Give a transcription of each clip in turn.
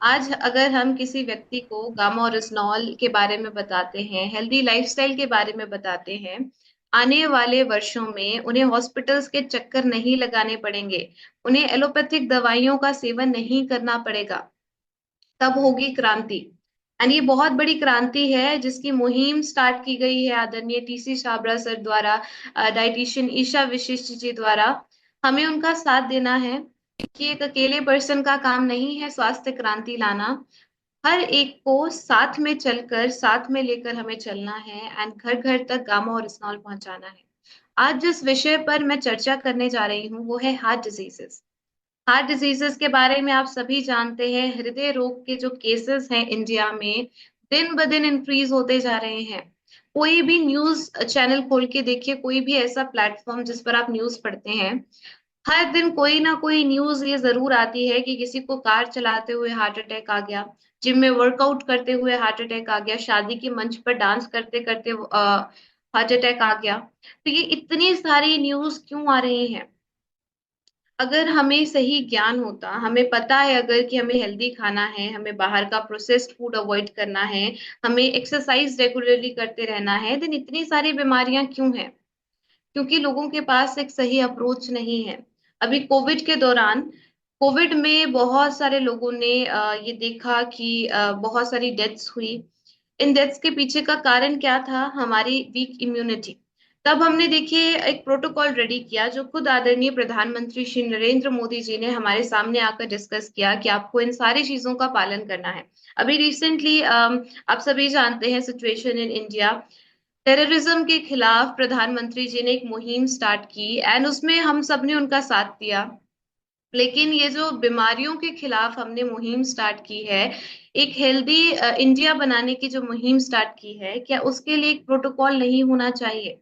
आज अगर हम किसी व्यक्ति को गामा और रिस्नॉल के बारे में बताते हैं, हेल्दी लाइफस्टाइल के बारे में बताते हैं, आने वाले वर्षों में उन्हें हॉस्पिटल्स के चक्कर नहीं लगाने पड़ेंगे, उन्हें एलोपैथिक दवाइयों का सेवन नहीं करना पड़ेगा, तब होगी क्रांति। एंड ये बहुत बड़ी क्रांति है जिसकी मुहिम स्टार्ट की गई है आदरणीय टीसी छाबड़ा सर द्वारा, डाइटिशियन ईशा विशिष्ट जी द्वारा। हमें उनका साथ देना है कि एक अकेले पर्सन का काम नहीं है स्वास्थ्य क्रांति लाना। हर एक को साथ में चलकर, साथ में लेकर हमें चलना है एंड घर घर तक गामा और स्नॉल पहुंचाना है। आज जिस विषय पर मैं चर्चा करने जा रही हूँ वो है हार्ट डिजीजेस। हार्ट डिजीजेस के बारे में आप सभी जानते हैं, हृदय रोग के जो केसेस हैं इंडिया में दिन ब दिन इंक्रीज होते जा रहे हैं। कोई भी न्यूज चैनल खोल के देखिए, कोई भी ऐसा प्लेटफॉर्म जिस पर आप न्यूज पढ़ते हैं, हर दिन कोई ना कोई न्यूज ये जरूर आती है कि किसी को कार चलाते हुए हार्ट अटैक आ गया, जिम में वर्कआउट करते हुए हार्ट अटैक आ गया, शादी के मंच पर डांस करते करते हार्ट अटैक आ गया। तो ये इतनी सारी न्यूज क्यों आ रही हैं? अगर हमें सही ज्ञान होता, हमें पता है अगर कि हमें हेल्दी खाना है, हमें बाहर का प्रोसेस्ड फूड अवॉइड करना है, हमें एक्सरसाइज रेगुलरली करते रहना है, देन इतनी सारी बीमारियां क्यों हैं? क्योंकि लोगों के पास एक सही अप्रोच नहीं है। अभी कोविड के दौरान, कोविड में बहुत सारे लोगों ने ये देखा कि बहुत सारी डेथ्स हुई। इन डेथ्स के पीछे का कारण क्या था? हमारी वीक इम्यूनिटी। तब हमने देखिए एक प्रोटोकॉल रेडी किया जो खुद आदरणीय प्रधानमंत्री श्री नरेंद्र मोदी जी ने हमारे सामने आकर डिस्कस किया कि आपको इन सारी चीजों का पालन करना है। अभी रिसेंटली आप सभी जानते हैं सिचुएशन इन इंडिया, टेररिज्म के खिलाफ प्रधानमंत्री जी ने एक मुहिम स्टार्ट की एंड उसमें हम सब ने उनका साथ दिया। लेकिन ये जो बीमारियों के खिलाफ हमने मुहिम स्टार्ट की है, एक हेल्दी इंडिया बनाने की जो मुहिम स्टार्ट की है, क्या उसके लिए एक प्रोटोकॉल नहीं होना चाहिए?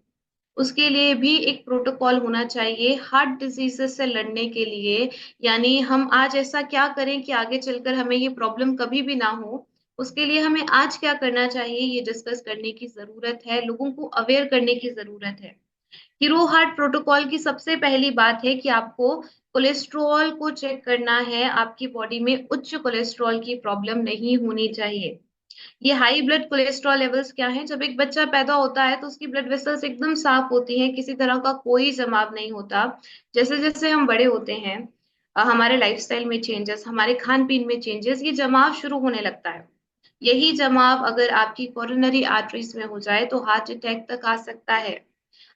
उसके लिए भी एक प्रोटोकॉल होना चाहिए हार्ट डिजीजेस से लड़ने के लिए। यानी हम आज ऐसा क्या करें कि आगे चलकर हमें ये प्रॉब्लम कभी भी ना हो। उसके लिए हमें आज क्या करना चाहिए ये डिस्कस करने की जरूरत है, लोगों को अवेयर करने की जरूरत है। हीरो हार्ट प्रोटोकॉल की सबसे पहली बात है कि आपको कोलेस्ट्रॉल को चेक करना है, आपकी बॉडी में उच्च कोलेस्ट्रॉल की प्रॉब्लम नहीं होनी चाहिए। ये हाई ब्लड कोलेस्ट्रॉल लेवल्स क्या है? जब एक बच्चा पैदा होता है तो उसकी ब्लड वेसल्स एकदम साफ होती हैं, किसी तरह का कोई जमाव नहीं होता। जैसे जैसे हम बड़े होते हैं, हमारे लाइफस्टाइल में चेंजेस, हमारे खान पीन में चेंजेस, ये जमाव शुरू होने लगता है। यही जमाव अगर आपकी कोरोनरी आर्टरीज में हो जाए तो हार्ट अटैक तक आ सकता है।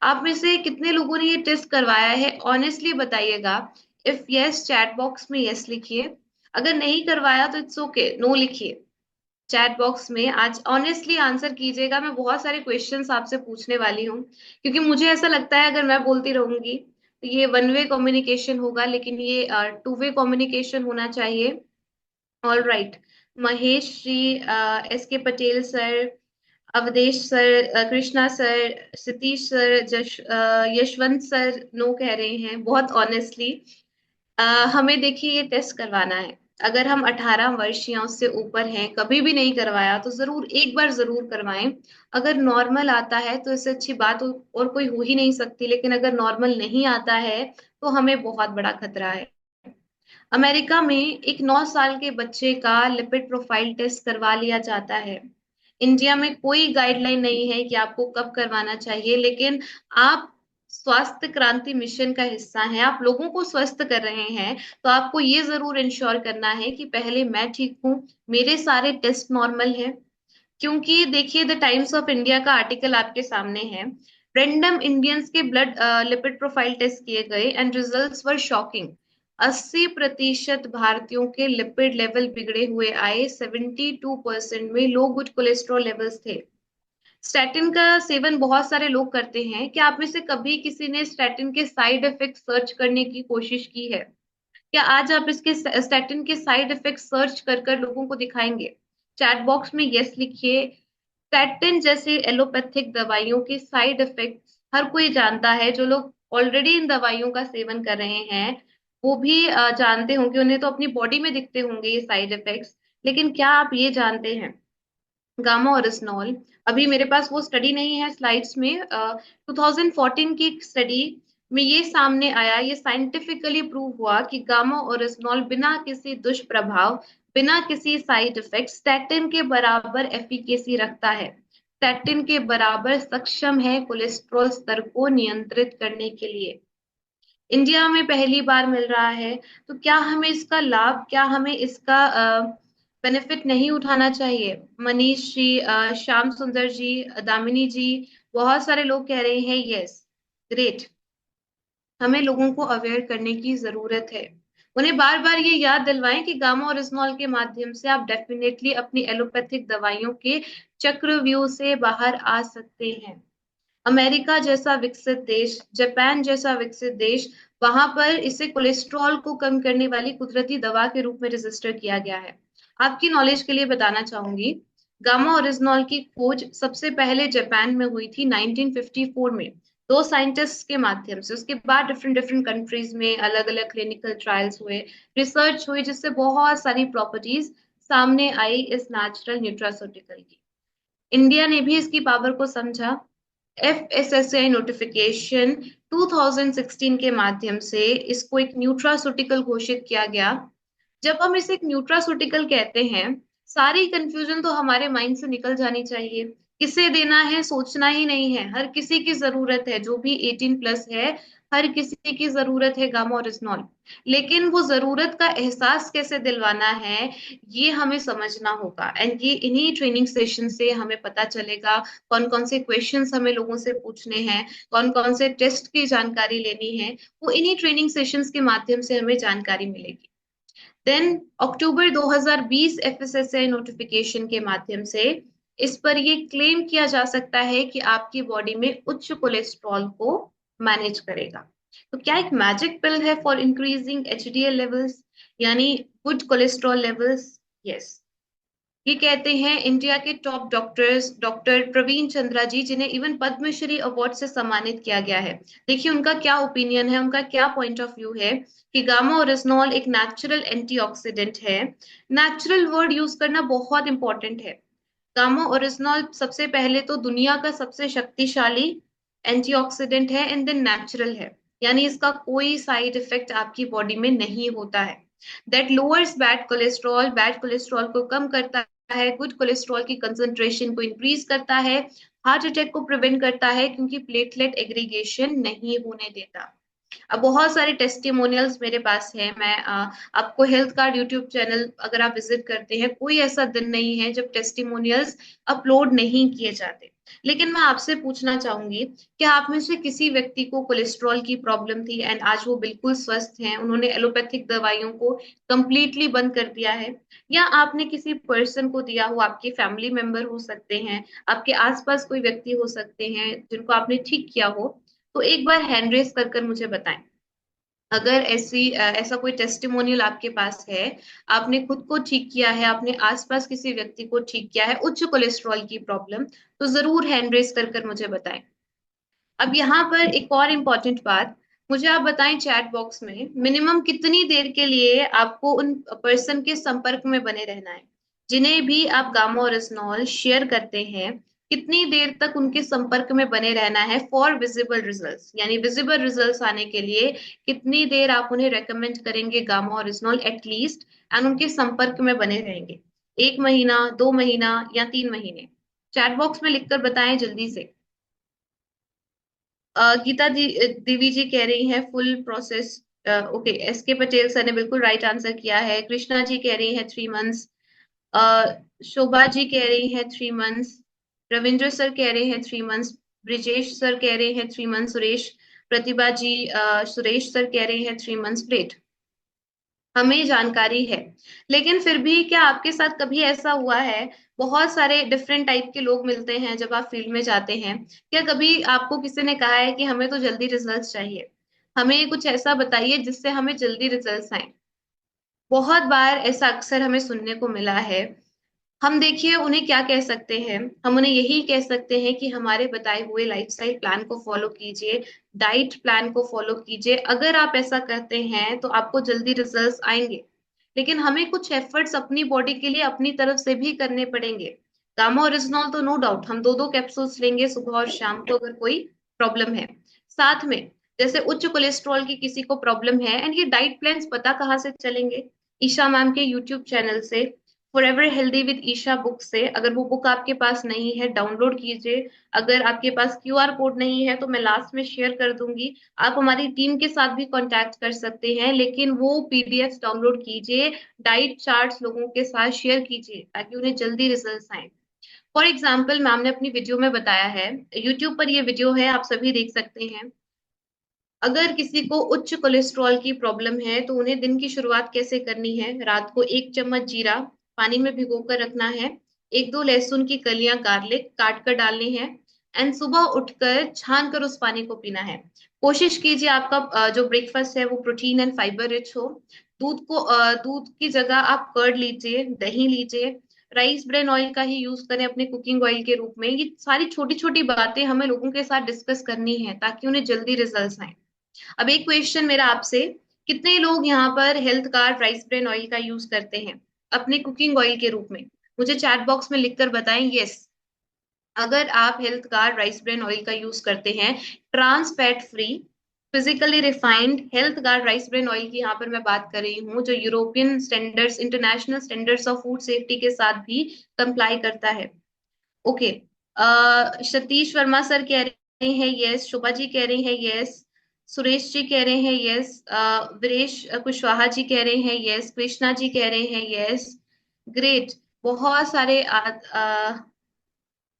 आप में से कितने लोगों ने ये टेस्ट करवाया है? ऑनेस्टली बताइएगा। इफ यस, चैट बॉक्स में यस लिखिए। अगर नहीं करवाया तो इट्स ओके, नो लिखिए चैट बॉक्स में। आज ऑनेस्टली आंसर कीजिएगा। मैं बहुत सारे क्वेश्चंस आपसे पूछने वाली हूँ, क्योंकि मुझे ऐसा लगता है अगर मैं बोलती रहूंगी तो ये वन वे कम्युनिकेशन होगा, लेकिन ये टू वे कम्युनिकेशन होना चाहिए। All right. Mahesh ji, S K Patel sir, Awadhesh sir, Krishna sir, Satish sir, Yashwant sir no कह रहे हैं बहुत ऑनेस्टली। हमें देखिए ये टेस्ट करवाना है। अगर हम 18 वर्ष या उससे ऊपर हैं, कभी भी नहीं करवाया तो जरूर एक बार जरूर करवाएं। अगर नॉर्मल आता है तो इससे अच्छी बात और कोई हो ही नहीं सकती, लेकिन अगर नॉर्मल नहीं आता है तो हमें बहुत बड़ा खतरा है। अमेरिका में एक 9 साल के बच्चे का लिपिड प्रोफाइल टेस्ट करवा लिया जाता है। इंडिया में कोई गाइडलाइन नहीं है कि आपको कब करवाना चाहिए, लेकिन आप स्वास्थ्य क्रांति मिशन का हिस्सा हैं, आप लोगों को स्वस्थ कर रहे हैं, तो आपको ये जरूर इंश्योर करना है कि पहले मैं ठीक हूँ, मेरे सारे टेस्ट नॉर्मल हैं। क्योंकि देखिए द टाइम्स ऑफ इंडिया का आर्टिकल आपके सामने है। रैंडम इंडियंस के ब्लड लिपिड प्रोफाइल टेस्ट किए गए एंड रिजल्ट्स वर शॉकिंग। 80% भारतीयों के लिपिड लेवल बिगड़े हुए आए, 72% में लो गुड कोलेस्ट्रॉल लेवल्स थे। स्टैटिन का सेवन बहुत सारे लोग करते हैं, क्या आप में से कभी किसी ने स्टैटिन के साइड इफेक्ट सर्च करने की कोशिश की है? क्या आज आप इसके स्टैटिन के साइड इफेक्ट सर्च कर कर लोगों को दिखाएंगे? चैट बॉक्स में यस लिखिए। स्टैटिन जैसे एलोपैथिक दवाइयों के साइड इफेक्ट्स हर कोई जानता है। जो लोग ऑलरेडी इन दवाइयों का सेवन कर रहे हैं वो भी जानते होंगे, उन्हें तो अपनी बॉडी में दिखते होंगे ये साइड इफेक्ट्स। लेकिन क्या आप ये जानते हैं गामा ओरिजिनॉल? अभी मेरे पास वो स्टडी नहीं है स्लाइड्स में, 2014 की स्टडी में ये सामने आया, ये साइंटिफिकली प्रूव हुआ कि गामा ओरिजिनॉल बिना किसी दुष्प्रभाव बिना किसी साइड इफेक्ट, स्टैटिन के बराबर एफिकेसी रखता है, स्टैटिन के बराबर सक्षम है कोलेस्ट्रॉल स्तर को नियंत्रित करने के लिए। इंडिया में पहली बार मिल रहा है, तो क्या हमें इसका लाभ, क्या हमें इसका बेनिफिट नहीं उठाना चाहिए? मनीष जी, श्याम सुंदर जी, दामिनी जी, बहुत सारे लोग कह रहे हैं यस, ग्रेट। हमें लोगों को अवेयर करने की जरूरत है, उन्हें बार बार ये याद दिलवाएं कि गामा और इस्नॉल के माध्यम से आप डेफिनेटली अपनी एलोपैथिक दवाइयों के चक्रव्यूह से बाहर आ सकते हैं। अमेरिका जैसा विकसित देश, जापान जैसा विकसित देश, वहां पर इसे कोलेस्ट्रॉल को कम करने वाली कुदरती दवा के रूप में रजिस्टर किया गया है। आपकी नॉलेज के लिए बताना चाहूंगी, गामा ओरिजिनॉल की खोज सबसे पहले जापान में हुई थी 1954 में, दो साइंटिस्ट के माध्यम से। उसके बाद डिफरेंट डिफरेंट कंट्रीज में अलग अलग क्लिनिकल ट्रायल्स हुए, रिसर्च हुई, जिससे बहुत सारी प्रॉपर्टीज सामने आई इस नेचुरल न्यूट्रास्यूटिकल की। इंडिया ने भी इसकी पावर को समझा। FSSAI नोटिफिकेशन 2016 के माध्यम से इसको एक न्यूट्रास्यूटिकल घोषित किया गया। जब हम इसे एक न्यूट्रास्यूटिकल कहते हैं, सारी कंफ्यूजन तो हमारे माइंड से निकल जानी चाहिए। किसे देना है सोचना ही नहीं है, हर किसी की जरूरत है, जो भी 18+ है, हर किसी की जरूरत है गामा ओरिजिनॉल। लेकिन वो जरूरत का एहसास कैसे दिलवाना है, ये हमें समझना होगा। एंड ये इन्हीं ट्रेनिंग सेशन से हमें पता चलेगा कौन कौन से क्वेश्चंस हमें लोगों से पूछने हैं, कौन कौन से टेस्ट की जानकारी लेनी है, वो इन्हीं ट्रेनिंग सेशंस के माध्यम से हमें जानकारी मिलेगी। देन अक्टूबर 2020 एफएसएसआई नोटिफिकेशन के माध्यम से इस पर ये क्लेम किया जा सकता है कि आपकी बॉडी में उच्च कोलेस्ट्रॉल को मैनेज करेगा। तो क्या एक मैजिक पिल है फॉर इंक्रीजिंग एचडीएल लेवल्स, यानी गुड कोलेस्ट्रॉल लेवल्स? यस। ये कहते हैं इंडिया के top doctors, doctor Praveen Chandra ji, जिन्हें इवन पद्मश्री अवार्ड से सम्मानित किया गया है। देखिए उनका क्या ओपिनियन है, उनका क्या पॉइंट ऑफ व्यू है कि गामा ओरिजिनॉल एक नेचुरल एंटीऑक्सीडेंट है। नेचुरल वर्ड यूज करना बहुत इंपॉर्टेंट है। गामा ओरिजिनॉल सबसे पहले तो दुनिया का सबसे शक्तिशाली एंटीऑक्सीडेंट है, एंड देन नेचुरल है, यानी इसका कोई साइड इफेक्ट आपकी बॉडी में नहीं होता है। That lowers bad cholesterol, bad cholesterol को कम करता है, गुड कोलेस्ट्रॉल की कंसंट्रेशन को इंक्रीज करता है, हार्ट अटैक को प्रिवेंट करता है क्योंकि प्लेटलेट एग्रीगेशन नहीं होने देता। अब बहुत सारे टेस्टिमोनियल्स मेरे पास है। मैं आपको हेल्थ कार्ड यूट्यूब चैनल अगर आप विजिट करते हैं, कोई ऐसा दिन नहीं है जब टेस्टिमोनियल्स अपलोड नहीं किए जाते। लेकिन मैं आपसे पूछना चाहूंगी, क्या आप में से किसी व्यक्ति को कोलेस्ट्रॉल की प्रॉब्लम थी एंड आज वो बिल्कुल स्वस्थ हैं, उन्होंने एलोपैथिक दवाइयों को कंप्लीटली बंद कर दिया है? या आपने किसी पर्सन को दिया हो, आपके फैमिली मेंबर हो सकते हैं, आपके आसपास कोई व्यक्ति हो सकते हैं जिनको आपने ठीक किया हो? तो एक बार हैंड रेस कर कर मुझे बताएं, अगर ऐसा कोई टेस्टिमोनियल आपके पास है, आपने खुद को ठीक किया है, आपने आसपास किसी व्यक्ति को ठीक किया है उच्च कोलेस्ट्रॉल की प्रॉब्लम, तो जरूर हैंड रेस कर कर मुझे बताएं। अब यहाँ पर एक और इम्पोर्टेंट बात, मुझे आप बताएं चैट बॉक्स में मिनिमम कितनी देर के लिए आपको उन पर्सन के संपर्क में बने रहना है जिन्हें भी आप गामा ओरिजिनॉल शेयर करते हैं। कितनी देर तक उनके संपर्क में बने रहना है फॉर विजिबल रिजल्ट्स, यानी विजिबल रिजल्ट्स आने के लिए कितनी देर आप उन्हें रेकमेंड करेंगे गामा ओरिजिनॉल एटलीस्ट, एंड उनके संपर्क में बने रहेंगे? 1 महीना, 2 महीना या 3 महीने? चैट बॉक्स में लिखकर बताएं जल्दी से। गीता देवी जी कह रही हैं full process. Okay, SK Patel sir ने बिल्कुल राइट आंसर किया है। कृष्णा जी कह रही हैं 3 मंथ्स। शोभा जी कह रही हैं 3 मंथ्स। रविंद्र सर कह रहे हैं 3 मंथ्स। ब्रिजेश सर कह रहे हैं 3 मंथ्स। सुरेश, प्रतिभा जी, सुरेश सर कह रहे हैं 3 मंथ्स। ग्रेट, हमें जानकारी है। लेकिन फिर भी क्या आपके साथ कभी ऐसा हुआ है, बहुत सारे डिफरेंट टाइप के लोग मिलते हैं जब आप फील्ड में जाते हैं, क्या कभी आपको किसी ने कहा है कि हमें तो जल्दी रिजल्ट्स चाहिए, हमें कुछ ऐसा बताइए जिससे हमें जल्दी रिजल्ट्स आए? बहुत बार ऐसा अक्सर हमें सुनने को मिला है। हम देखिए उन्हें क्या कह सकते हैं, हम उन्हें यही कह सकते हैं कि हमारे बताए हुए लाइफस्टाइल प्लान को फॉलो कीजिए, डाइट प्लान को फॉलो कीजिए, अगर आप ऐसा करते हैं तो आपको जल्दी रिजल्ट्स आएंगे। लेकिन हमें कुछ एफर्ट्स अपनी बॉडी के लिए अपनी तरफ से भी करने पड़ेंगे। गामा ओरिजिनॉल तो नो डाउट हम दो दो कैप्सूल्स लेंगे सुबह और शाम को अगर कोई प्रॉब्लम है। साथ में जैसे उच्च कोलेस्ट्रॉल की किसी को प्रॉब्लम है, एंड ये डाइट प्लान्स पता कहाँ से चलेंगे? ईशा मैम के यूट्यूब चैनल से, forever healthy with Isha book से। अगर वो बुक आपके पास नहीं है, डाउनलोड कीजिए। अगर आपके पास क्यूआर कोड नहीं है तो मैं लास्ट में शेयर कर दूंगी। आप हमारी टीम के साथ भी कांटेक्ट कर सकते हैं, लेकिन वो पीडीएफ डाउनलोड कीजिए, डाइट चार्ट्स लोगों के साथ शेयर कीजिए ताकि उन्हें जल्दी रिजल्ट्स आए। फॉर एग्जाम्पल, मैम ने अपनी वीडियो में बताया है, यूट्यूब पर ये वीडियो है, आप सभी देख सकते हैं। अगर किसी को उच्च कोलेस्ट्रॉल की प्रॉब्लम है तो उन्हें दिन की शुरुआत कैसे करनी है? रात को 1 चम्मच जीरा पानी में भिगोकर रखना है। 1-2 लहसुन की कलियां गार्लिक काट कर डालनी है। एंड सुबह उठकर छान कर उस पानी को पीना है। कोशिश कीजिए आपका जो ब्रेकफास्ट है वो प्रोटीन एंड फाइबर रिच हो। दूध की जगह आप कर्ड लीजिए, दही लीजिए। राइस ब्रेन ऑयल का ही यूज करें अपने कुकिंग ऑयल के रूप में। ये सारी छोटी छोटी बातें हमें लोगों के साथ डिस्कस करनी है ताकि उन्हें जल्दी रिजल्ट्स आए। अब एक क्वेश्चन मेरा आपसे, कितने लोग यहाँ पर health card rice bran oil का यूज करते हैं अपने कुकिंग ऑयल के रूप में? मुझे चैट बॉक्स में लिखकर बताएं यस। अगर आप health card rice bran oil का यूज करते हैं, trans fat free, physically refined health card rice bran oil की यहाँ पर मैं बात कर रही हूँ, जो European standards, international standards of food safety के साथ भी कंप्लाई करता है। ओके। सतीश वर्मा सर कह रहे हैं यस, शोभा जी कह रही हैं यस, सुरेश जी कह रहे हैं यस, वीरेश कुशवाहा जी कह रहे हैं यस, कृष्णा जी कह रहे हैं यस। ग्रेट। बहुत सारे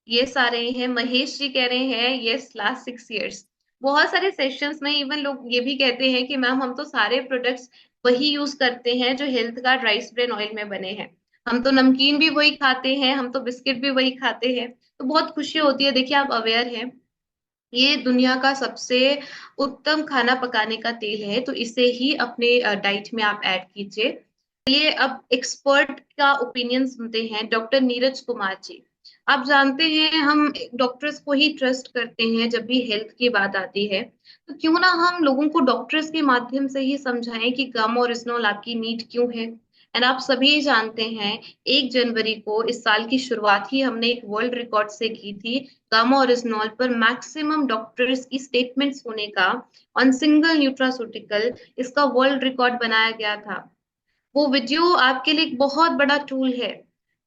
यस आ रहे हैं। महेश जी कह रहे हैं यस, लास्ट 6 इयर्स। बहुत सारे सेशंस में इवन लोग ये भी कहते हैं कि मैम हम तो सारे प्रोडक्ट्स वही यूज करते हैं जो health card rice bran oil में बने हैं। हम तो नमकीन भी वही खाते हैं, हम तो बिस्किट भी वही खाते हैं। तो बहुत खुशी होती है। देखिए, आप अवेयर हैं, ये दुनिया का सबसे उत्तम खाना पकाने का तेल है, तो इसे ही अपने डाइट में आप ऐड कीजिए। चलिए अब एक्सपर्ट का ओपिनियन सुनते हैं, डॉक्टर नीरज कुमार जी। आप जानते हैं हम डॉक्टर्स को ही ट्रस्ट करते हैं जब भी हेल्थ की बात आती है, तो क्यों ना हम लोगों को डॉक्टर्स के माध्यम से ही समझाएं कि गम और इस्नॉल आपकी नीड क्यों है। एंड आप सभी जानते हैं, 1 जनवरी को इस साल की शुरुआत ही हमने एक वर्ल्ड रिकॉर्ड से की थी। गामा और इस्नॉल पर मैक्सिमम डॉक्टर्स की स्टेटमेंट्स होने का ऑन सिंगल न्यूट्रास्यूटिकल, इसका वर्ल्ड रिकॉर्ड बनाया गया था। वो वीडियो आपके लिए एक बहुत बड़ा टूल है।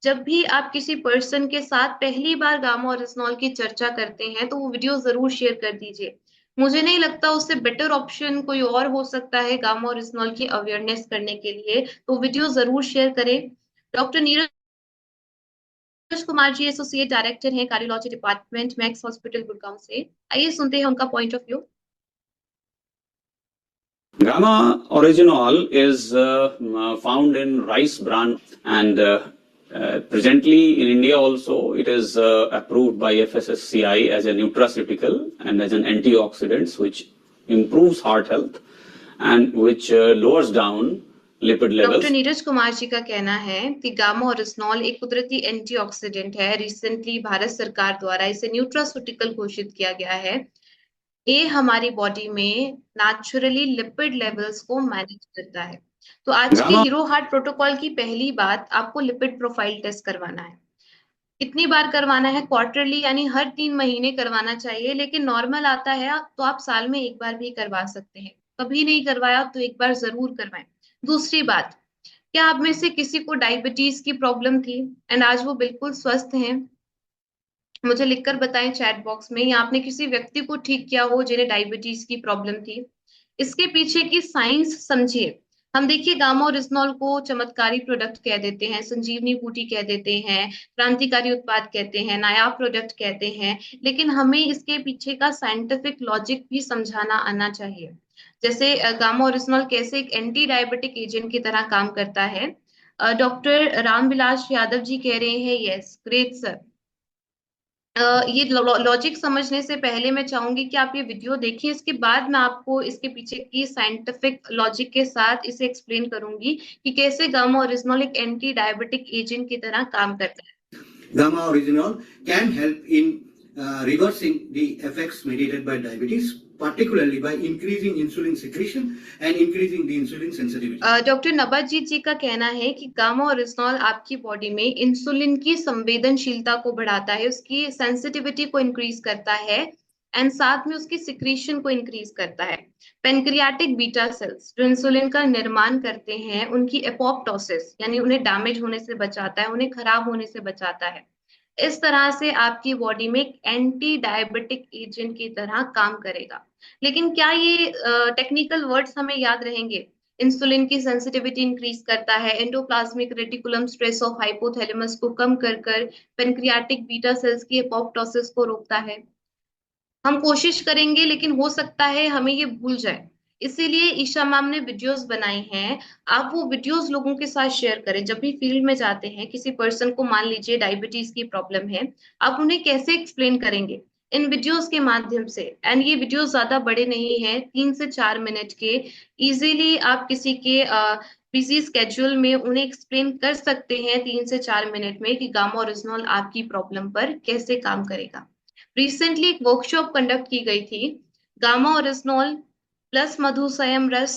जब भी आप किसी पर्सन के साथ पहली बार गामा और इस्नॉल की चर्चा करते हैं तो वो वीडियो जरूर शेयर कर दीजिए। मुझे नहीं लगता उससे बेटर ऑप्शन कोई और हो सकता है गामा और इस्नॉल की अवेयरनेस करने के लिए, तो वीडियो जरूर शेयर करें। डॉक्टर नीरज कुमार जी एसोसिएट डायरेक्टर हैं cardiology department, max hospital Gurgaon से। आइए सुनते हैं उनका point of view. Gamma orygenol is found in rice bran and presently in India also it is approved by FSSCI as a nutraceutical and as an antioxidant which improves heart health and which lowers down lipid levels. Doctor Neeraj Kumar ji का कहना है कि gamma original एक कुदरती antioxidant है। Recently Bharat सरकार द्वारा इसे न्यूट्रास्यूटिकल घोषित किया गया है। ये हमारी बॉडी में नेचुरली लिपिड लेवल्स को मैनेज करता है। तो आज के हीरो हार्ट प्रोटोकॉल की पहली बात, आपको लिपिड प्रोफाइल टेस्ट करवाना है। कितनी बार करवाना है? क्वार्टरली, यानी हर 3 महीने करवाना चाहिए, लेकिन नॉर्मल आता है तो आप साल में एक बार भी करवा सकते हैं। कभी नहीं करवाया तो एक बार जरूर करवाएं। दूसरी बात, क्या आप में से किसी को डायबिटीज की प्रॉब्लम थी एंड आज वो बिल्कुल स्वस्थ हैं? मुझे लिखकर बताएं चैट बॉक्स में, या आपने किसी व्यक्ति को ठीक किया हो जिन्हें डायबिटीज की प्रॉब्लम थी। इसके पीछे की साइंस समझिए। हम देखिए गामा और इस्नॉल को चमत्कारी प्रोडक्ट कह देते हैं, संजीवनी बूटी कह देते हैं, क्रांतिकारी उत्पाद कहते हैं, नायाब प्रोडक्ट कहते हैं, लेकिन हमें इसके पीछे का साइंटिफिक लॉजिक भी समझाना आना चाहिए। जैसे गामा और इस्नॉल कैसे एक एंटी डायबिटिक एजेंट की तरह काम करता है। डॉक्टर रामविलास यादव जी कह रहे हैं यस, ग्रेट सर। ये लॉजिक समझने से पहले मैं चाहूंगी कि आप ये वीडियो देखिए, इसके बाद मैं आपको इसके पीछे की साइंटिफिक लॉजिक के साथ इसे एक्सप्लेन करूंगी कि कैसे गामा ओरिजिनॉल एक एंटी डायबिटिक एजेंट की तरह काम करता है। Gamma orygenol can help in reversing the effects mediated by diabetes, particularly by increasing insulin secretion and increasing the insulin sensitivity. Doctor Nabajit ji का कहना है कि गामा ओरिजिनॉल आपकी बॉडी में इंसुलिन की संवेदनशीलता को बढ़ाता है, उसकी सेंसिटिविटी को इंक्रीज करता है एंड साथ में उसकी सिक्रीशन को इंक्रीज करता है। पेनक्रियाटिक बीटा सेल्स जो इंसुलिन का निर्माण करते हैं, उनकी एपोप्टोसिस यानी उन्हें डैमेज होने से बचाता है, उन्हें खराब होने से बचाता है। इस तरह से आपकी बॉडी में एक एंटी डायबिटिक एजेंट की तरह काम करेगा। लेकिन क्या ये टेक्निकल वर्ड्स हमें याद रहेंगे? इंसुलिन की सेंसिटिविटी इंक्रीज करता है, endoplasmic reticulum stress of hypothalamus को कम कर कर पेनक्रियाटिक बीटा सेल्स की एपोप्टोसिस को रोकता है। हम कोशिश करेंगे लेकिन हो सकता है हमें ये भूल जाए। इसीलिए ईशा मैम ने वीडियोस बनाई हैं। आप वो वीडियोस लोगों के साथ शेयर करें। जब भी फील्ड में जाते हैं, किसी पर्सन को मान लीजिए डायबिटीज की प्रॉब्लम है, आप उन्हें कैसे एक्सप्लेन करेंगे? इन वीडियोस के माध्यम से। एंड ये वीडियोस ज्यादा बड़े नहीं है, 3 से 4 मिनट के। इजीली आप किसी के बिजी स्केड्यूल में उन्हें एक्सप्लेन कर सकते हैं 3 से 4 मिनट में कि गामा ओरिजिनल आपकी प्रॉब्लम पर कैसे काम करेगा। रिसेंटली एक वर्कशॉप कंडक्ट की गई थी। गामा ओरिजिनॉल प्लस मधु संयम रस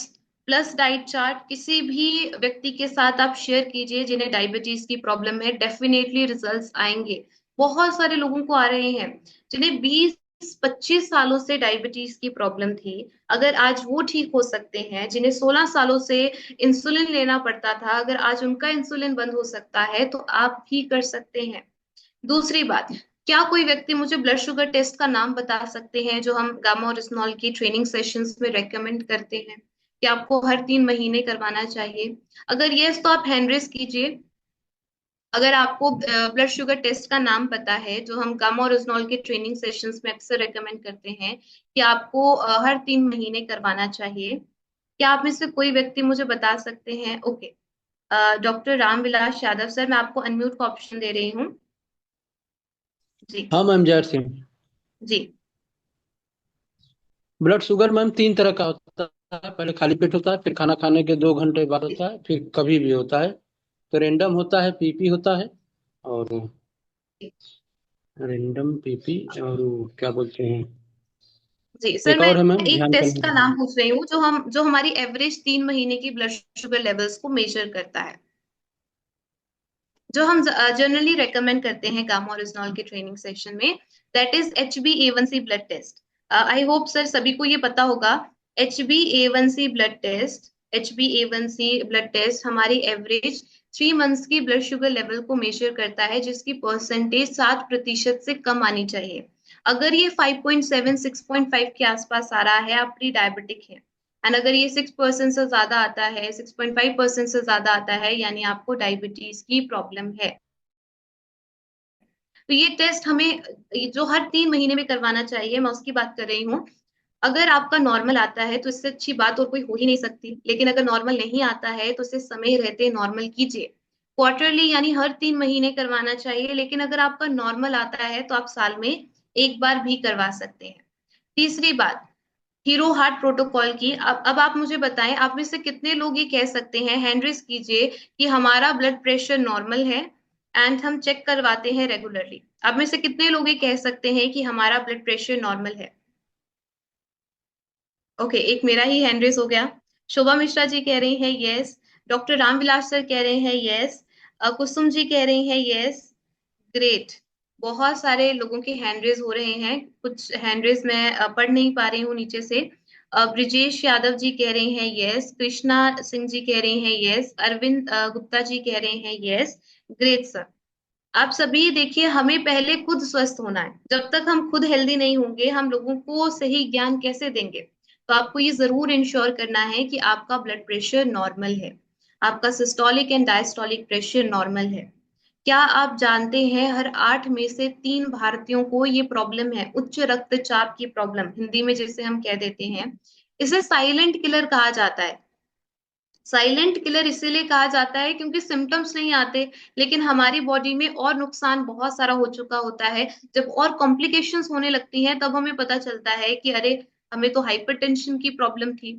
प्लस डाइट चार्ट किसी भी व्यक्ति के साथ आप शेयर कीजिए जिन्हें डायबिटीज की प्रॉब्लम है, डेफिनेटली रिजल्ट्स आएंगे। बहुत सारे लोगों को आ रहे हैं जिन्हें 20-25 सालों से डायबिटीज की प्रॉब्लम थी। अगर आज वो ठीक हो सकते हैं, जिन्हें 16 सालों से इंसुलिन लेना पड़ता था, अगर आज उनका इंसुलिन बंद हो सकता है तो आप भी कर सकते हैं। दूसरी बात, क्या कोई व्यक्ति मुझे ब्लड शुगर टेस्ट का नाम बता सकते हैं जो हम गामा ओरिजिनॉल की ट्रेनिंग सेशंस में रेकमेंड करते हैं कि आपको हर 3 महीने करवाना चाहिए? अगर यस तो आप हैंड रेज कीजिए। अगर आपको ब्लड शुगर टेस्ट का नाम पता है जो हम गामा ओरिजिनॉल के ट्रेनिंग सेशंस में अक्सर रेकमेंड करते हैं कि आपको हर 3 महीने करवाना चाहिए, क्या आप में से कोई व्यक्ति मुझे बता सकते हैं? Okay, doctor Ramvilas Yadav sir, मैं आपको अनम्यूट का ऑप्शन दे रही हूँ। जी हाँ मैम, जय सिंह। जी। ब्लड शुगर मैम 3 तरह का होता है। पहले खाली पेट होता है, फिर खाना खाने के 2 घंटे बाद होता है, फिर कभी भी होता है। तो रेंडम होता है, पीपी होता है, और रेंडम पीपी, और वो क्या बोलते हैं, जी सर, एक मैं और है मैम, एक ध्यान टेस्ट का करना। नाम पूछ रही हूँ जो हमारी एवरेज 3 महीने की ब्लड शुगर लेवल्स को मेजर करता है, जो हम जनरली रेकमेंड करते हैं गामा ओरिजिनॉल के ट्रेनिंग सेशन में। That is HbA1c blood test. I hope sir सभी को ये पता होगा। HbA1c blood test, HbA1c blood test हमारी एवरेज 3 मंथ्स की ब्लड शुगर लेवल को मेजर करता है, जिसकी परसेंटेज 7% से कम आनी चाहिए। अगर ये 5.7 6.5 के आसपास आ रहा है, आप प्री डायबिटिक है। एंड अगर ये 6% से ज्यादा आता है, 6.5% से ज्यादा आता है, यानी आपको डायबिटीज की प्रॉब्लम है। तो ये टेस्ट हमें जो हर 3 महीने में करवाना चाहिए, मैं उसकी बात कर रही हूँ। अगर आपका नॉर्मल आता है तो इससे अच्छी बात और कोई हो ही नहीं सकती, लेकिन अगर नॉर्मल नहीं आता है तो इसे समय रहते नॉर्मल कीजिए। क्वार्टरली यानी हर 3 महीने करवाना चाहिए, लेकिन अगर आपका नॉर्मल आता है तो आप साल में एक बार भी करवा सकते हैं। तीसरी बात, हीरो हार्ट प्रोटोकॉल की। अब आप मुझे बताएं, आप में से कितने लोग ये कह सकते हैं, हैंड रेज कीजिए, कि हमारा ब्लड प्रेशर नॉर्मल है एंड हम चेक करवाते हैं रेगुलरली? आप में से कितने लोग ये कह सकते हैं कि हमारा ब्लड प्रेशर नॉर्मल है? ओके, एक मेरा ही हैंड रेज हो गया। शोभा मिश्रा जी कह रही हैं यस। डॉक्टर रामविलास सर कह रहे हैं यस। कुसुम जी कह रही हैं यस। ग्रेट। बहुत सारे लोगों के हैंड रेज हो रहे हैं। कुछ हैंड रेज मैं पढ़ नहीं पा रही हूँ नीचे से। ब्रिजेश यादव जी कह रहे हैं यस। कृष्णा सिंह जी कह रहे हैं यस। अरविंद गुप्ता जी कह रहे हैं यस। Great sir. आप सभी देखिए, हमें पहले खुद स्वस्थ होना है। जब तक हम खुद हेल्दी नहीं होंगे, हम लोगों को सही ज्ञान कैसे देंगे? तो आपको ये जरूर इंश्योर करना है कि आपका ब्लड प्रेशर नॉर्मल है, आपका systolic and diastolic pressure normal है। क्या आप जानते हैं हर 8 में से 3 भारतीयों को ये प्रॉब्लम है, उच्च रक्तचाप की प्रॉब्लम, हिंदी में जिसे हम कह देते हैं। इसे साइलेंट किलर कहा जाता है। साइलेंट किलर इसीलिए कहा जाता है क्योंकि सिम्टम्स नहीं आते, लेकिन हमारी बॉडी में और नुकसान बहुत सारा हो चुका होता है। जब और कॉम्प्लिकेशंस होने लगती हैं तब हमें पता चलता है कि अरे, हमें तो हाइपरटेंशन की प्रॉब्लम थी।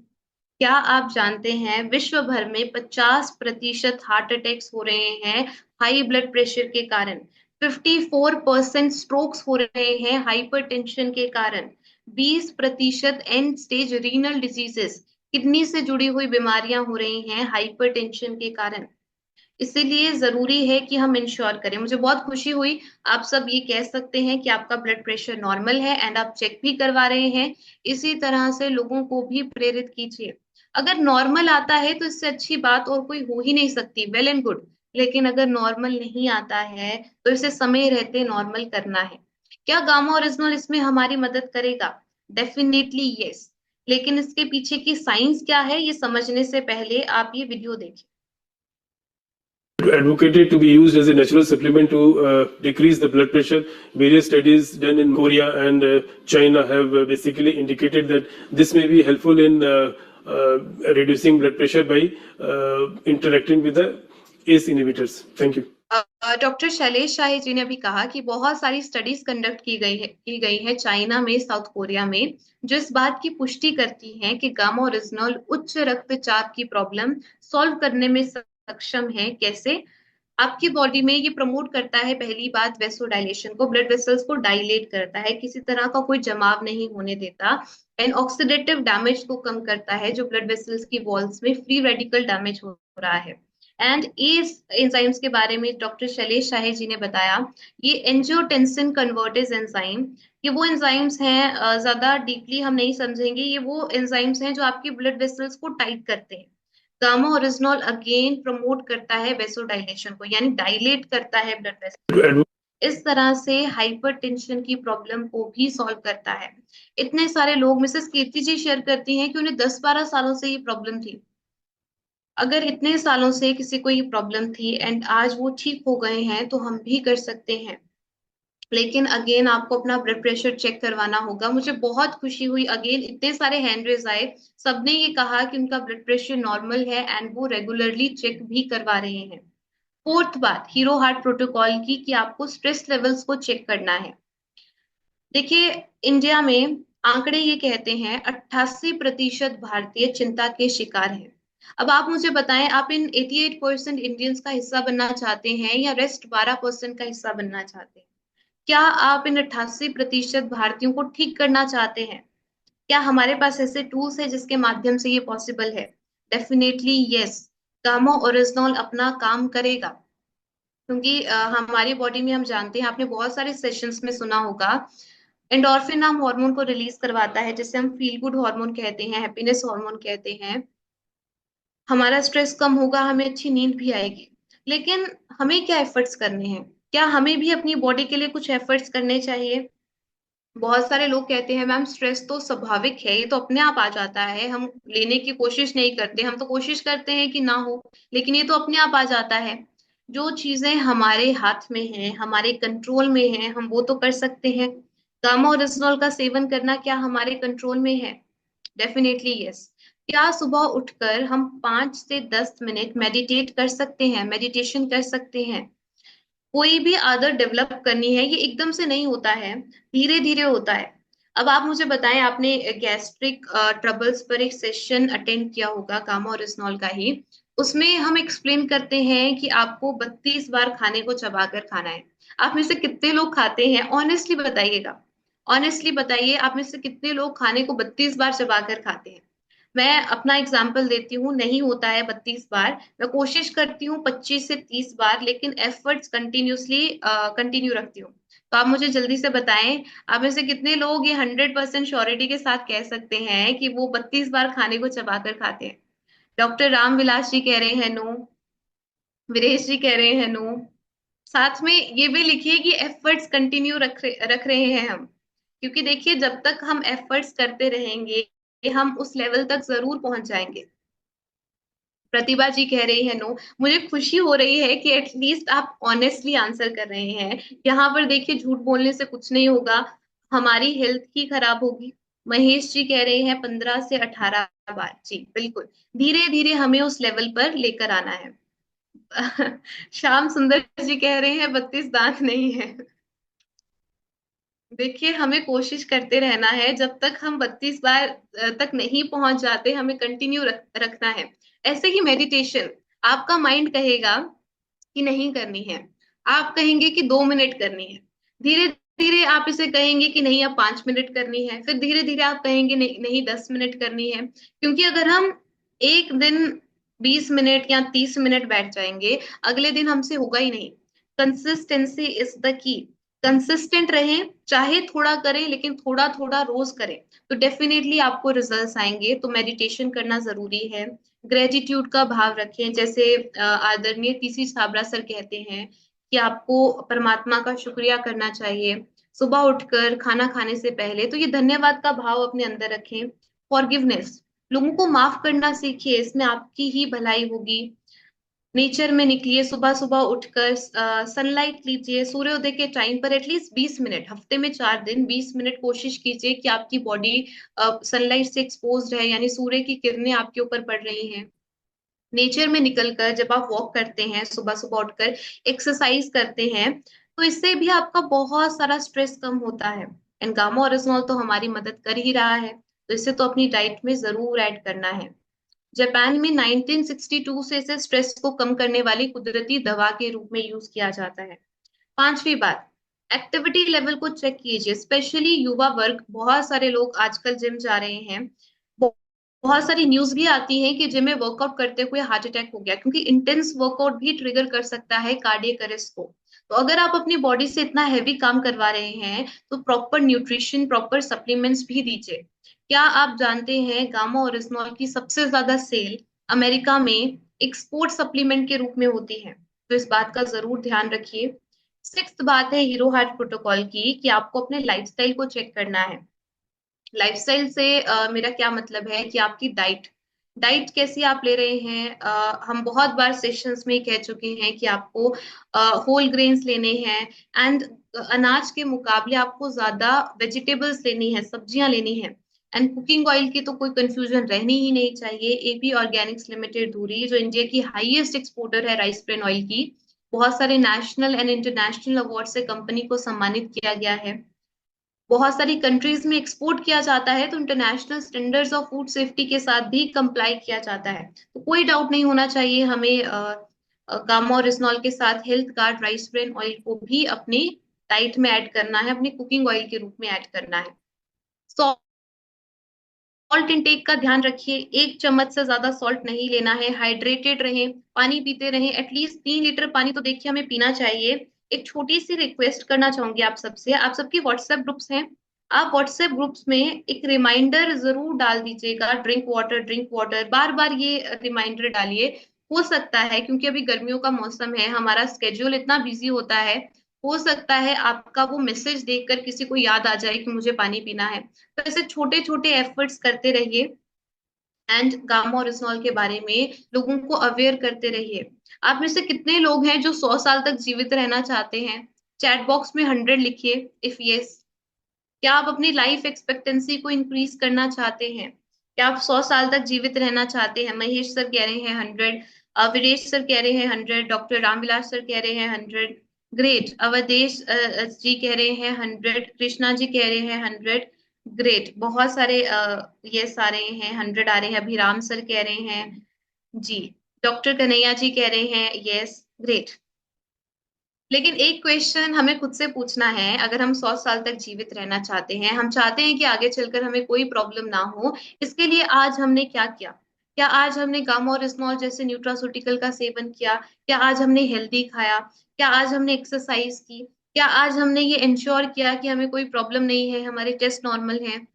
क्या आप जानते हैं विश्व भर में 50% हार्ट अटैक्स हो रहे हैं हाई ब्लड प्रेशर के कारण? 54% स्ट्रोक्स हो रहे हैं हाइपरटेंशन के कारण। 20% and stage renal diseases, kidney से जुड़ी हुई बीमारियां हो रही हैं हाइपरटेंशन के कारण। इसीलिए जरूरी है कि हम इंश्योर करें। मुझे बहुत खुशी हुई, आप सब ये कह सकते हैं कि आपका ब्लड प्रेशर नॉर्मल है एंड आप चेक भी करवा रहे हैं। इसी तरह से लोगों को भी प्रेरित कीजिए। अगर नॉर्मल आता है तो इससे अच्छी बात और कोई हो ही नहीं सकती, वेल एंड गुड। लेकिन अगर नॉर्मल नहीं आता है तो इसे समय रहते नॉर्मल करना है। क्या गामा ओरिजिनल इसमें हमारी मदद करेगा? Definitely yes. लेकिन इसके पीछे की साइंस क्या है ये समझने से पहले आप ये वीडियो देखिए। Advocated to be used as a natural supplement to decrease the blood pressure. Various studies done in Korea and China have basically indicated that this may be helpful in reducing blood pressure by interacting with the ACE inhibitors. Thank you. Doctor Shailesh Shahi ji ने अभी कहा कि बहुत सारी studies conduct की गई है China में, साउथ कोरिया में, जो इस बात की पुष्टि करती हैं कि गामा ओरिजिनल उच्च रक्तचाप की प्रॉब्लम सॉल्व करने में सक्षम है। कैसे? आपकी बॉडी में ये प्रमोट करता है, पहली बात वेसोडाइलेशन को, ब्लड वेसल्स को डायलेट करता है, किसी तरह का कोई जमाव नहीं होने देता। एंड ऑक्सीडेटिव डैमेज को कम करता है, जो ब्लड वेसल्स की वॉल्स में फ्री रेडिकल डैमेज हो रहा है। एंड इस एंजाइम्स के बारे में डॉक्टर शैलेश शाही जी ने बताया, ये एंजियोटेंसिन कन्वर्टेज एंजाइम, ये वो एंजाइम्स हैं, ज्यादा डीपली हम नहीं समझेंगे, ये वो एंजाइम्स हैं जो आपकी ब्लड वेसल्स को टाइट करते हैं। गामा ओरिजिनल अगेन प्रमोट करता है वेसोडाइलेशन को, यानी डायलेट करता है ब्लड वेसल। इस तरह से हाइपरटेंशन की प्रॉब्लम को भी सॉल्व करता है। इतने सारे लोग, मिसेस कीर्ति जी शेयर करती हैं कि उन्हें 10-12 सालों से ये प्रॉब्लम थी। अगर इतने सालों से किसी को ये प्रॉब्लम थी एंड आज वो ठीक हो गए हैं तो हम भी कर सकते हैं। लेकिन अगेन आपको अपना ब्लड प्रेशर चेक करवाना होगा। मुझे बहुत खुशी हुई, अगेन इतने सारे हैंड रेज आए, सबने ये कहा कि उनका ब्लड प्रेशर नॉर्मल है एंड वो रेगुलरली चेक भी करवा रहे हैं। फोर्थ बात हीरो हार्ट प्रोटोकॉल की, कि आपको स्ट्रेस लेवल्स को चेक करना है। देखिए, इंडिया में आंकड़े ये कहते हैं 88% भारतीय चिंता के शिकार हैं। अब आप मुझे बताएं, आप इन 88% इंडियंस का हिस्सा बनना चाहते हैं या रेस्ट 12% का हिस्सा बनना चाहते हैं? क्या आप इन 88% भारतीयों को ठीक करना चाहते हैं? क्या हमारे पास ऐसे टूल्स है जिसके माध्यम से ये पॉसिबल है? Definitely yes. गामा ओरिजिनल अपना काम करेगा, क्योंकि हमारी बॉडी में हम जानते हैं, आपने बहुत सारे सेशंस में सुना होगा, एंडोर्फिन नाम हार्मोन को रिलीज करवाता है, जिसे हम फील गुड हार्मोन कहते हैं, हैप्पीनेस हार्मोन कहते हैं। हमारा स्ट्रेस कम होगा, हमें अच्छी नींद भी आएगी। लेकिन हमें क्या एफर्ट्स करने हैं? क्या हमें भी अपनी बॉडी के लिए कुछ एफर्ट्स करने चाहिए? बहुत सारे लोग कहते हैं मैम स्ट्रेस तो स्वाभाविक है, ये तो अपने आप आ जाता है, हम लेने की कोशिश नहीं करते, हम तो कोशिश करते हैं कि ना हो, लेकिन ये तो अपने आप आ जाता है। जो चीजें हमारे हाथ में हैं, हमारे कंट्रोल में हैं, हम वो तो कर सकते हैं। गामा ओरिजिनल का सेवन करना क्या हमारे कंट्रोल में है? Definitely yes. क्या सुबह उठकर हम 5 से 10 मिनट मेडिटेट कर सकते हैं, मेडिटेशन कर सकते हैं? कोई भी आदत डेवलप करनी है, ये एकदम से नहीं होता है, धीरे धीरे होता है। अब आप मुझे बताएं, आपने गैस्ट्रिक ट्रबल्स पर एक सेशन अटेंड किया होगा गामा ओरिजिनल का ही, उसमें हम एक्सप्लेन करते हैं कि आपको 32 बार खाने को चबाकर खाना है। आप में से कितने लोग खाते हैं? ऑनेस्टली बताइएगा, ऑनेस्टली बताइए, आप में से कितने लोग खाने को 32 बार चबाकर खाते हैं? मैं अपना एग्जाम्पल देती हूँ, नहीं होता है 32 बार, मैं कोशिश करती हूँ 25 से 30 बार, लेकिन एफर्ट्स कंटिन्यूसली कंटिन्यू रखती हूँ। तो आप मुझे जल्दी से बताएं, आप में से कितने लोग ये 100% श्योरिटी के साथ कह सकते हैं कि वो 32 बार खाने को चबाकर खाते हैं? डॉक्टर राम विलास जी कह रहे हैं नो, वीरेश जी कह रहे हैं नो। साथ में ये भी लिखिए कि एफर्ट्स कंटिन्यू रख रहे हैं हम, क्योंकि देखिए जब तक हम एफर्ट्स करते रहेंगे हम उस लेवल तक जरूर पहुंच जाएंगे। प्रतिभा जी कह रही है नो। मुझे खुशी हो रही है कि एटलीस्ट आप ऑनेस्टली आंसर कर रहे हैं। यहाँ पर देखिए, झूठ बोलने से कुछ नहीं होगा, हमारी हेल्थ ही खराब होगी। महेश जी कह रहे हैं 15 से 18 बार। जी बिल्कुल, धीरे धीरे हमें उस लेवल पर लेकर आना है। श्याम सुंदर जी कह रहे हैं 32 दांत नहीं है। देखिए, हमें कोशिश करते रहना है, जब तक हम 32 बार तक नहीं पहुंच जाते, हमें कंटिन्यू रखना है। ऐसे ही मेडिटेशन, आपका माइंड कहेगा कि नहीं करनी है, आप कहेंगे कि 2 मिनट करनी है, धीरे धीरे आप इसे कहेंगे कि नहीं अब 5 मिनट करनी है, फिर धीरे धीरे आप कहेंगे नहीं नहीं 10 मिनट करनी है। क्योंकि अगर हम एक दिन 20 मिनट या 30 मिनट बैठ जाएंगे, अगले दिन हमसे होगा ही नहीं। Consistency is the key. Consistent रहें, चाहे थोड़ा करें लेकिन थोड़ा थोड़ा रोज करें, तो डेफिनेटली आपको रिजल्ट्स आएंगे। तो मेडिटेशन करना जरूरी है। ग्रेटिट्यूड का भाव रखें, जैसे आदरणीय टीसी छाबड़ा सर कहते हैं कि आपको परमात्मा का शुक्रिया करना चाहिए सुबह उठकर खाना खाने से पहले। तो ये धन्यवाद का भाव अपने अंदर रखें। फॉरगिवनेस, लोगों को माफ करना सीखिए, इसमें आपकी ही भलाई होगी। नेचर में निकलिए, सुबह सुबह उठकर सनलाइट लीजिए, सूर्योदय के टाइम पर एटलीस्ट 20 मिनट, हफ्ते में 4 दिन 20 मिनट कोशिश कीजिए कि आपकी बॉडी सनलाइट से एक्सपोज है, यानी सूर्य की किरणें आपके ऊपर पड़ रही हैं। नेचर में निकलकर जब आप वॉक करते हैं, सुबह सुबह उठकर एक्सरसाइज करते हैं, तो इससे भी आपका बहुत सारा स्ट्रेस कम होता है। एंड गामा ओरिजिनॉल तो हमारी मदद कर ही रहा है, तो इसे तो अपनी डाइट में जरूर ऐड करना है। जापान में 1962 से इसे स्ट्रेस को कम करने वाली कुदरती दवा के रूप में यूज किया जाता है। पांचवी बात, एक्टिविटी लेवल को चेक कीजिए, स्पेशली युवा वर्ग। बहुत सारे लोग आजकल जिम जा रहे हैं, बहुत सारी न्यूज भी आती है कि जिम में वर्कआउट करते हुए हार्ट अटैक हो गया, क्योंकि इंटेंस वर्कआउट भी ट्रिगर कर सकता है कार्डियक अरेस्ट को। तो अगर आप अपनी बॉडी से इतना हैवी काम करवा रहे हैं, तो प्रॉपर न्यूट्रिशन, प्रॉपर सप्लीमेंट्स भी दीजिए। क्या आप जानते हैं गामा ओरिजिनॉल की सबसे ज्यादा सेल अमेरिका में एक्सपोर्ट सप्लीमेंट के रूप में होती है, तो इस बात का जरूर ध्यान रखिए। सिक्स्थ बात है हीरो हार्ट प्रोटोकॉल की, कि आपको अपने लाइफस्टाइल को चेक करना है। लाइफस्टाइल से मेरा क्या मतलब है कि आपकी डाइट, डाइट कैसी आप ले रहे हैं। हम बहुत बार सेशंस में कह चुके हैं कि आपको होल ग्रेन्स लेने हैं, एंड अनाज के मुकाबले आपको ज्यादा वेजिटेबल्स लेनी है, सब्जियां लेनी है। एंड कुकिंग ऑयल की तो कोई कंफ्यूजन रहनी ही नहीं चाहिए। एपी ऑर्गेनिक्स लिमिटेड धुरी, जो इंडिया की हाईएस्ट एक्सपोर्टर है राइस ब्रेन ऑयल की, बहुत सारे नेशनल एंड इंटरनेशनल अवार्ड से कंपनी को सम्मानित किया गया है। बहुत सारी कंट्रीज में एक्सपोर्ट किया जाता है, तो international standards of food safety के साथ भी कंप्लाई किया जाता है। तो कोई डाउट नहीं होना चाहिए हमें। गामा ओरिजिनॉल के साथ health card rice bran oil को भी अपनी डाइट में ऐड करना है, अपनी कुकिंग ऑयल के रूप में ऐड करना है। सॉल्ट इंटेक का ध्यान रखिए, 1 चम्मच से ज्यादा सॉल्ट नहीं लेना है। हाइड्रेटेड रहें, पानी पीते रहें, एटलीस्ट 3 लीटर पानी तो देखिए हमें पीना चाहिए। एक छोटी सी रिक्वेस्ट करना चाहूंगी आप सबसे, आप सबकी व्हाट्सएप ग्रुप्स हैं, आप व्हाट्सएप ग्रुप्स में एक रिमाइंडर जरूर डाल दीजिएगा, ड्रिंक वाटर, बार बार ये रिमाइंडर डालिए। हो सकता है, क्योंकि अभी गर्मियों का मौसम है, हमारा स्केड्यूल इतना बिजी होता है, हो सकता है आपका वो मैसेज देखकर किसी को याद आ जाए कि मुझे पानी पीना है। तो ऐसे छोटे छोटे एफर्ट्स करते रहिए, एंड गामा ओरिजिनॉल के बारे में लोगों को अवेयर करते रहिए। आप में से कितने लोग हैं जो 100 साल तक जीवित रहना चाहते हैं? चैट बॉक्स में 100 लिखिए इफ यस। क्या आप अपनी लाइफ एक्सपेक्टेंसी को इंक्रीज करना चाहते हैं? क्या आप 100 साल तक जीवित रहना चाहते हैं? महेश सर कह रहे हैं 100, वीरेश सर कह रहे हैं 100, डॉक्टर रामविलास सर कह रहे हैं 100, ग्रेट। अवधेश जी कह रहे हैं 100, कृष्णा जी कह रहे हैं 100, ग्रेट। बहुत सारे ये सारे हैं 100 आ रहे हैं। अभिराम सर कह रहे हैं जी, डॉक्टर कन्हैया जी कह रहे हैं यस, ग्रेट। लेकिन एक क्वेश्चन हमें खुद से पूछना है, अगर हम 100 साल तक जीवित रहना चाहते हैं, हम चाहते हैं कि आगे चलकर हमें कोई प्रॉब्लम ना हो, इसके लिए आज हमने क्या किया? क्या आज हमने गामा ओरिजिनॉल जैसे न्यूट्रास्यूटिकल का सेवन किया? क्या आज हमने हेल्दी खाया? क्या आज हमने एक्सरसाइज की? क्या आज हमने ये इंश्योर किया कि हमें कोई प्रॉब्लम नहीं है, हमारे टेस्ट नॉर्मल हैं?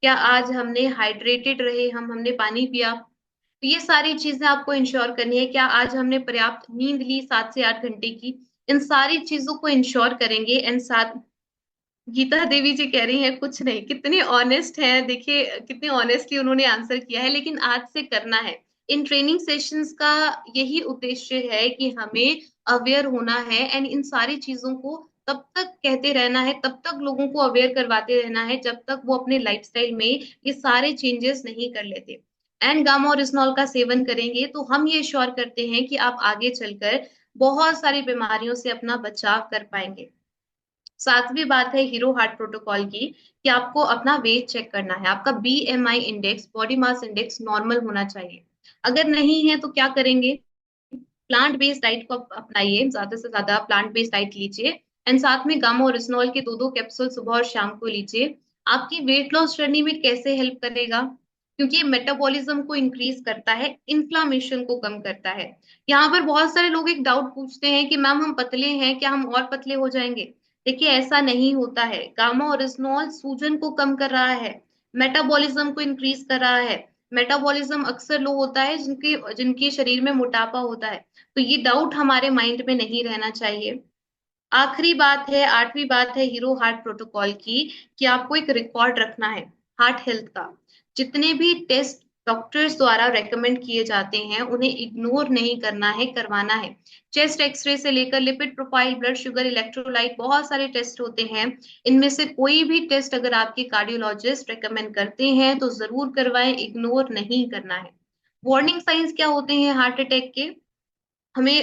क्या आज हमने हाइड्रेटेड रहे, हमने पानी पिया? तो ये सारी चीजें आपको इंश्योर करनी है। क्या आज हमने पर्याप्त नींद ली 7 से 8 घंटे की? इन सारी चीजों को इंश्योर करेंगे। एंड साथ, गीता देवी जी कह रही हैं कुछ नहीं, कितनी ऑनेस्ट है, देखिए कितनी ऑनेस्टली उन्होंने आंसर किया है, लेकिन आज से करना है। इन ट्रेनिंग सेशंस का यही उद्देश्य है कि हमें अवेयर होना है, एंड इन सारी चीजों को तब तक कहते रहना है, तब तक लोगों को अवेयर करवाते रहना है, जब तक वो अपने लाइफस्टाइल में ये सारे चेंजेस नहीं कर लेते। एंड गामा ओरिजिनॉल का सेवन करेंगे तो हम ये श्योर करते हैं कि आप आगे चलकर बहुत सारी बीमारियों से अपना बचाव कर पाएंगे। सातवीं बात है हीरो हार्ट प्रोटोकॉल की, कि आपको अपना वेट चेक करना है। आपका BMI index, body mass index normal होना चाहिए। अगर नहीं है तो क्या करेंगे? प्लांट बेस्ड डाइट को अपनाइए, ज्यादा से ज्यादा प्लांट बेस्ड डाइट लीजिए, एंड साथ में गामा ओरिजिनॉल के 2-2 कैप्सूल सुबह और शाम को लीजिए। आपकी वेट लॉस जर्नी में कैसे हेल्प करेगा? क्योंकि ये मेटाबॉलिज्म को इंक्रीज करता है, इन्फ्लामेशन को कम करता है। यहाँ पर बहुत सारे लोग एक डाउट पूछते हैं कि मैम हम पतले हैं, क्या हम और पतले हो जाएंगे? देखिए ऐसा नहीं होता है। गामा ओरिजिनॉल सूजन को कम कर रहा है, मेटाबॉलिज्म को इंक्रीज कर रहा है। मेटाबॉलिज्म अक्सर लो होता है जिनके जिनके शरीर में मोटापा होता है। तो ये डाउट हमारे माइंड में नहीं रहना चाहिए। आखिरी बात है, आठवीं बात है हीरो हार्ट प्रोटोकॉल की, कि आपको एक रिकॉर्ड रखना है हार्ट हेल्थ का। जितने भी टेस्ट डॉक्टर्स द्वारा रेकमेंड किए जाते हैं उन्हें इग्नोर नहीं करना है, करवाना है। चेस्ट एक्सरे से लेकर lipid profile, blood sugar, electrolyte, बहुत सारे टेस्ट होते हैं। इनमें से कोई भी टेस्ट अगर आपके कार्डियोलॉजिस्ट रेकमेंड करते हैं तो जरूर करवाएं, इग्नोर नहीं करना है। वार्निंग साइंस क्या होते हैं हार्ट अटैक के?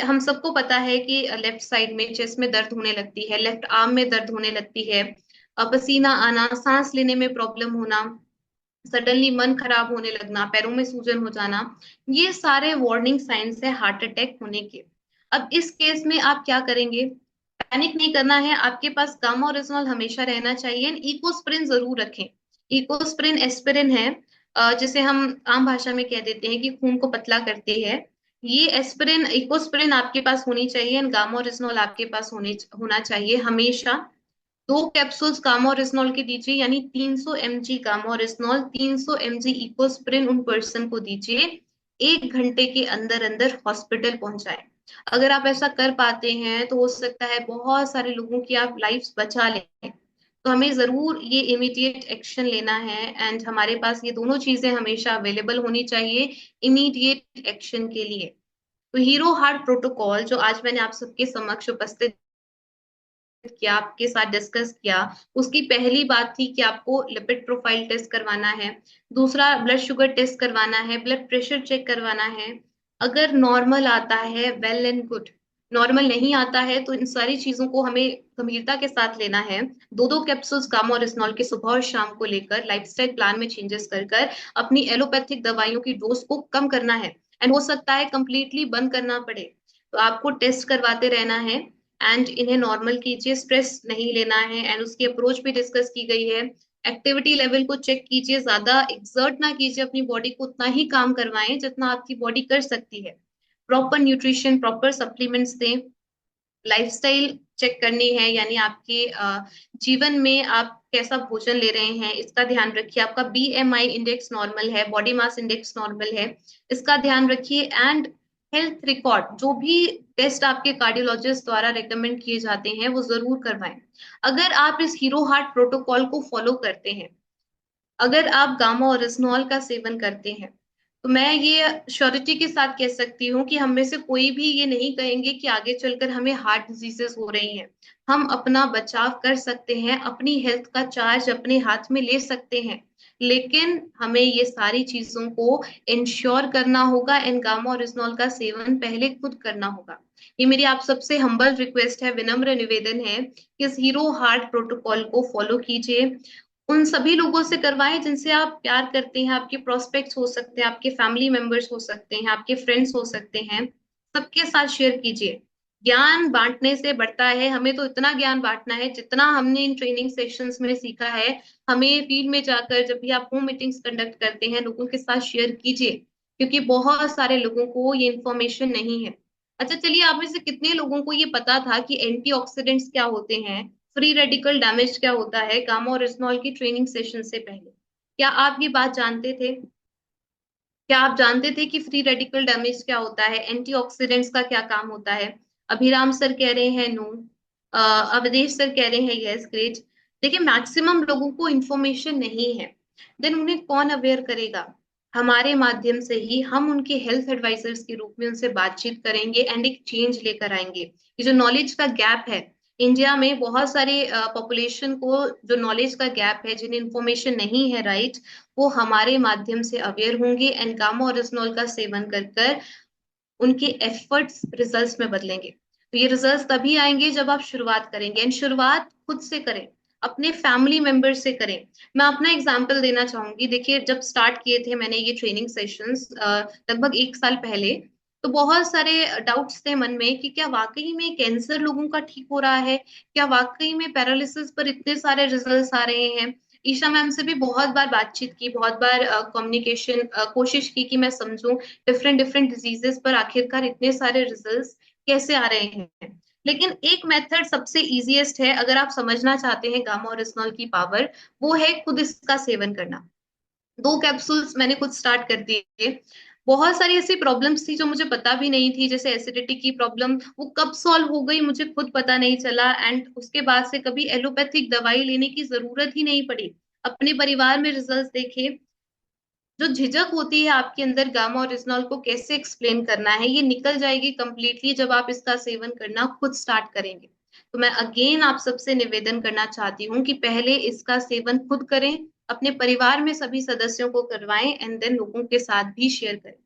हम सबको पता है कि लेफ्ट साइड में चेस्ट में दर्द होने लगती है, लेफ्ट आर्म में दर्द होने लगती है, पसीना आना, सांस लेने में प्रॉब्लम होना, सडनली मन खराब होने लगना, पैरों में सूजन हो जाना, ये सारे वार्निंग साइंस है हार्ट अटैक होने के। अब इस केस में आप क्या करेंगे? पैनिक नहीं करना है, आपके पास गामा ओरिजिनॉल हमेशा रहना चाहिए। इकोस्प्रिन जरूर रखें। इकोस्प्रिन एस्पिरिन है, जिसे हम आम भाषा में कह देते हैं कि खून को पतला करती है। ये एस्पिरिन, इकोस्प्रिन आपके पास होनी चाहिए, एंड गामा ओरिजिनॉल आपके पास होना चाहिए हमेशा। 2 कैप्सूल्स गामा ओरिजिनॉल के दीजिए, यानी 300 mg gamma oryzanol, 300 mg Ecosprin उन पर्सन को दीजिए। 1 घंटे के अंदर अंदर हॉस्पिटल पहुंचाए। अगर आप ऐसा कर पाते हैं तो हो सकता है बहुत सारे लोगों की आप लाइफ्स बचा लें। तो हमें जरूर ये इमीडिएट एक्शन लेना है, एंड हमारे पास ये दोनों चीजें हमेशा अवेलेबल होनी चाहिए इमीडिएट एक्शन के लिए। तो हीरो हार्ट प्रोटोकॉल जो आज मैंने आप सबके समक्ष उपस्थित किया, आपके साथ डिस्कस किया, उसकी पहली बात थी कि आपको लिपिड प्रोफाइल टेस्ट करवाना है, दूसरा ब्लड शुगर टेस्ट करवाना है, ब्लड प्रेशर चेक करवाना है। अगर नॉर्मल आता है वेल एंड गुड, नॉर्मल नहीं आता है तो इन सारी चीजों को हमें गंभीरता के साथ लेना है। 2 कैप्सूल्स गामा ओरिजिनॉल के सुबह और शाम को लेकर लाइफस्टाइल प्लान में चेंजेस कर कर अपनी एलोपैथिक दवाइयों की डोज को कम करना है, एंड हो सकता है कंप्लीटली बंद करना पड़े। तो आपको टेस्ट करवाते रहना है, एंड इन्हें नॉर्मल कीजिए, स्ट्रेस नहीं लेना है, एंड उसकी अप्रोच भी डिस्कस की गई है। एक्टिविटी लेवल को चेक कीजिए, ज्यादा एक्सर्ट ना कीजिए अपनी बॉडी को, उतना ही काम करवाएं जितना आपकी बॉडी कर सकती है। प्रॉपर न्यूट्रिशन, प्रॉपर सप्लीमेंट्स दें। लाइफस्टाइल चेक करनी है, यानी आपके जीवन में आप कैसा भोजन ले रहे हैं इसका ध्यान रखिए। आपका BMI इंडेक्स नॉर्मल है, बॉडी मास इंडेक्स नॉर्मल है, इसका ध्यान रखिए। एंड हेल्थ रिकॉर्ड, जो भी टेस्ट आपके कार्डियोलॉजिस्ट द्वारा रेकमेंड किए जाते हैं वो जरूर करवाएं। अगर आप इस हीरो हार्ट प्रोटोकॉल को फॉलो करते हैं, अगर आप गामा ओरिजिनॉल का सेवन करते हैं, तो मैं ये श्योरिटी के साथ कह सकती हूँ कि हम में से कोई भी ये नहीं कहेंगे कि आगे चलकर हमें हार्ट डिजीजेस हो रही हैं। हम अपना बचाव कर सकते हैं, अपनी हेल्थ का चार्ज अपने हाथ में ले सकते हैं, लेकिन हमें ये सारी चीजों को इंश्योर करना होगा, एंड गामा ओरिजिनॉल का सेवन पहले खुद करना होगा। ये मेरी आप सबसे हम्बल रिक्वेस्ट है, विनम्र निवेदन है कि इस हीरो हार्ट प्रोटोकॉल को फॉलो कीजिए। उन सभी लोगों से करवाएं जिनसे आप प्यार करते हैं, आपके प्रोस्पेक्ट्स हो सकते हैं, आपके फैमिली मेंबर्स हो सकते हैं, आपके फ्रेंड्स हो सकते हैं, सबके साथ शेयर कीजिए। ज्ञान बांटने से बढ़ता है। हमें तो इतना ज्ञान बांटना है जितना हमने इन ट्रेनिंग सेशंस में सीखा है। हमें फील्ड में जाकर जब भी आप होम मीटिंग्स कंडक्ट करते हैं, लोगों के साथ शेयर कीजिए, क्योंकि बहुत सारे लोगों को ये इन्फॉर्मेशन नहीं है। अच्छा चलिए, आप में से कितने लोगों को ये पता था कि एंटीऑक्सीडेंट्स क्या होते हैं, फ्री रेडिकल डैमेज क्या होता है, गामा और रिस्नॉल की ट्रेनिंग सेशन से पहले? क्या आप ये बात जानते थे? क्या आप जानते थे कि फ्री रेडिकल डैमेज क्या होता है, एंटीऑक्सीडेंट्स का क्या काम होता है? अभिराम सर कह रहे हैं नो, अवधेश सर कह रहे हैं यस, ग्रेट। देखिए मैक्सिमम लोगों को इंफॉर्मेशन नहीं है, देन उन्हें कौन अवेयर करेगा? हमारे माध्यम से ही हम उनके हेल्थ एडवाइजर्स के रूप में उनसे बातचीत करेंगे एंड एक चेंज लेकर आएंगे। ये जो नॉलेज का गैप है इंडिया में, बहुत सारे पॉपुलेशन को जो नॉलेज का गैप है, जिन्हें इन्फॉर्मेशन नहीं है राइट, वो हमारे माध्यम से अवेयर होंगे एंड गामा ओरिजिनॉल का सेवन कर कर उनके एफर्ट्स रिजल्ट्स में बदलेंगे। तो ये रिजल्ट्स तभी आएंगे जब आप शुरुआत करेंगे, एंड शुरुआत खुद से करें, अपने फैमिली मेंबर से करें। मैं अपना एग्जांपल देना चाहूंगी। देखिए जब स्टार्ट किए थे मैंने ये ट्रेनिंग सेशंस लगभग 1 साल पहले, तो बहुत सारे डाउट्स थे मन में कि क्या वाकई में कैंसर लोगों का ठीक हो रहा है, क्या वाकई में पैरालिसिस पर इतने सारे रिजल्ट्स आ रहे हैं, ईशा मैम से भी बहुत बार बातचीत की, बहुत बार कम्युनिकेशन कोशिश की कि मैं समझूं डिफरेंट डिफरेंट डिजीजेस पर आखिरकार इतने सारे रिजल्ट्स कैसे आ रहे हैं। लेकिन एक मेथड सबसे इजीएस्ट है अगर आप समझना चाहते हैं गामा ओरिजिनॉल की पावर, वो है खुद इसका सेवन करना। 2 कैप्सूल्स मैंने खुद स्टार्ट कर दिए। बहुत सारी ऐसी प्रॉब्लम्स थी जो मुझे पता भी नहीं थी, जैसे एसिडिटी की प्रॉब्लम, वो कब सॉल्व हो गई मुझे खुद पता नहीं चला। एंड उसके बाद से कभी एलोपैथिक दवाई लेने की जरूरत ही नहीं पड़ी। अपने परिवार में रिजल्ट्स देखे। जो झिझक होती है आपके अंदर गामा ओरिजिनॉल को कैसे एक्सप्लेन करना है, ये निकल जाएगी कंप्लीटली जब आप इसका सेवन करना खुद स्टार्ट करेंगे। तो मैं अगेन आप सबसे निवेदन करना चाहती हूँ कि पहले इसका सेवन खुद करें, अपने परिवार में सभी सदस्यों को करवाएं, एंड देन लोगों के साथ भी शेयर करें।